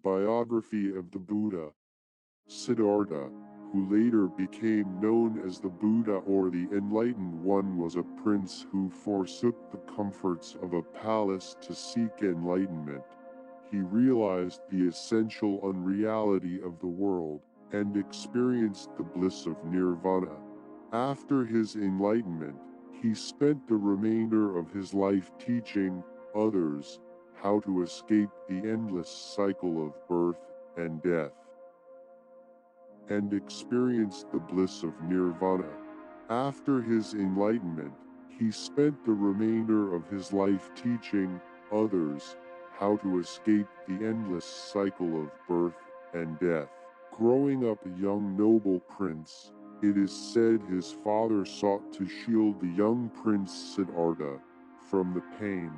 Biography of the Buddha. Siddhartha, who later became known as the Buddha or the Enlightened One, was a prince who forsook the comforts of a palace to seek enlightenment. He realized the essential unreality of the world and experienced the bliss of nirvana. After his enlightenment, he spent the remainder of his life teaching others how to escape the endless cycle of birth and death, and experienced the bliss of nirvana. After his enlightenment, he spent the remainder of his life teaching others how to escape the endless cycle of birth and death. Growing up a young noble prince, it is said his father sought to shield the young prince Siddhartha from the pain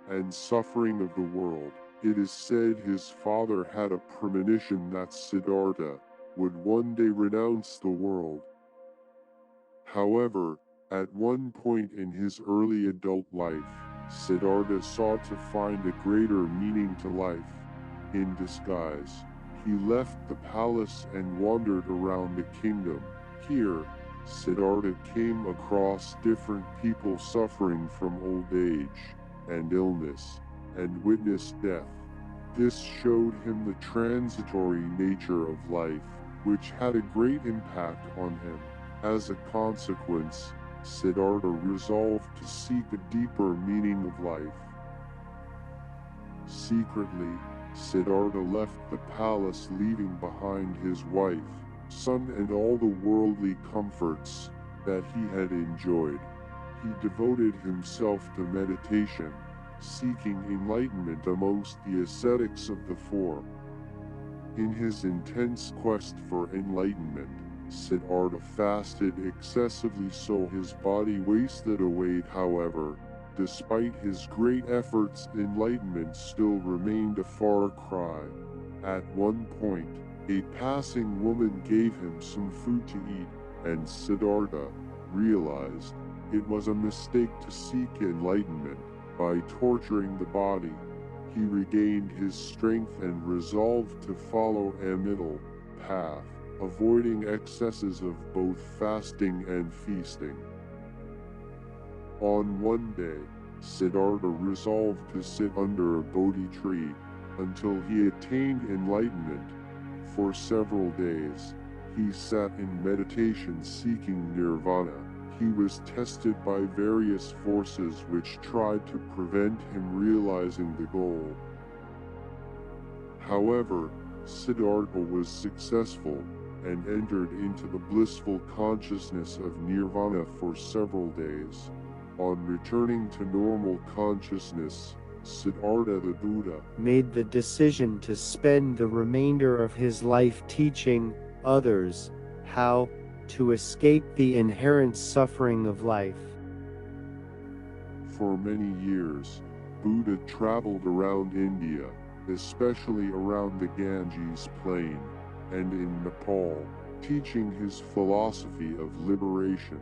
and suffering of the world. It is said his father had a premonition that Siddhartha would one day renounce the world. However, at one point in his early adult life, Siddhartha sought to find a greater meaning to life. In disguise, he left the palace and wandered around the kingdom. Here, Siddhartha came across different people suffering from old age and illness, and witnessed death. This showed him the transitory nature of life, which had a great impact on him. As a consequence, Siddhartha resolved to seek a deeper meaning of life. Secretly, Siddhartha left the palace, leaving behind his wife, son, and all the worldly comforts that he had enjoyed. He devoted himself to meditation, seeking enlightenment amongst the ascetics of the four. In his intense quest for enlightenment, Siddhartha fasted excessively so his body wasted away. However, despite his great efforts, enlightenment still remained a far cry. At one point, a passing woman gave him some food to eat, and Siddhartha realized it was a mistake to seek enlightenment by torturing the body. He regained his strength and resolved to follow a middle path, avoiding excesses of both fasting and feasting. On one day, Siddhartha resolved to sit under a Bodhi tree until he attained enlightenment. For several days, he sat in meditation seeking nirvana. He was tested by various forces which tried to prevent him realizing the goal. However, Siddhartha was successful and entered into the blissful consciousness of nirvana for several days. On returning to normal consciousness, Siddhartha the Buddha made the decision to spend the remainder of his life teaching others how to escape the inherent suffering of life. For many years, Buddha traveled around India, especially around the Ganges Plain, and in Nepal, teaching his philosophy of liberation.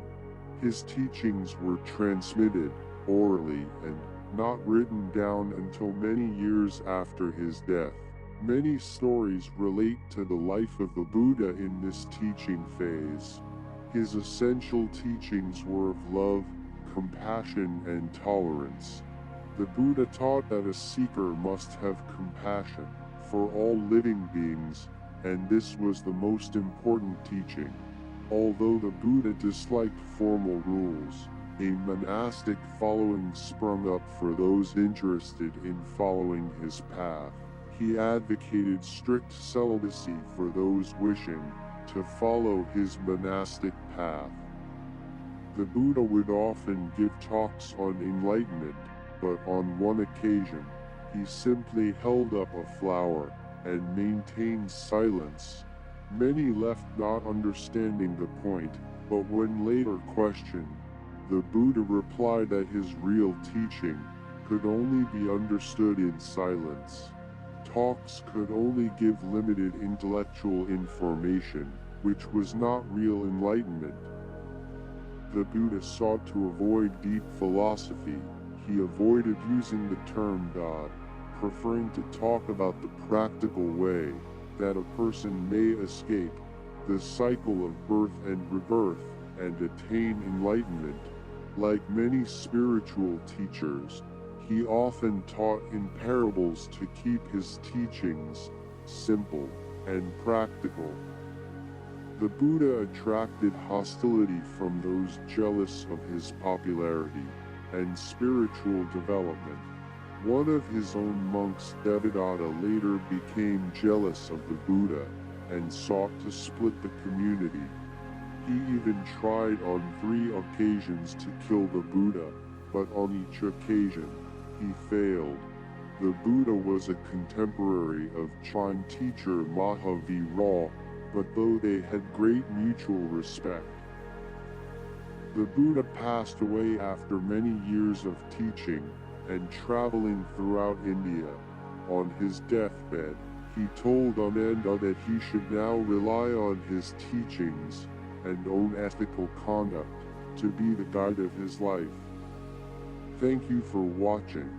His teachings were transmitted orally and not written down until many years after his death. Many stories relate to the life of the Buddha in this teaching phase. His essential teachings were of love, compassion, and tolerance. The Buddha taught that a seeker must have compassion for all living beings, and this was the most important teaching. Although the Buddha disliked formal rules, a monastic following sprung up for those interested in following his path. He advocated strict celibacy for those wishing to follow his monastic path. The Buddha would often give talks on enlightenment, but on one occasion, he simply held up a flower and maintained silence. Many left not understanding the point, but when later questioned, the Buddha replied that his real teaching could only be understood in silence. Talks could only give limited intellectual information, which was not real enlightenment. The Buddha sought to avoid deep philosophy. He avoided using the term God, preferring to talk about the practical way that a person may escape the cycle of birth and rebirth and attain enlightenment. Like many spiritual teachers, he often taught in parables to keep his teachings simple and practical. The Buddha attracted hostility from those jealous of his popularity and spiritual development. One of his own monks, Devadatta, later became jealous of the Buddha and sought to split the community. He even tried on 3 occasions to kill the Buddha, but on each occasion, he failed. The Buddha was a contemporary of Chan teacher Mahavira, but though they had great mutual respect. The Buddha passed away after many years of teaching and traveling throughout India. On his deathbed, he told Ananda that he should now rely on his teachings and own ethical conduct to be the guide of his life. Thank you for watching.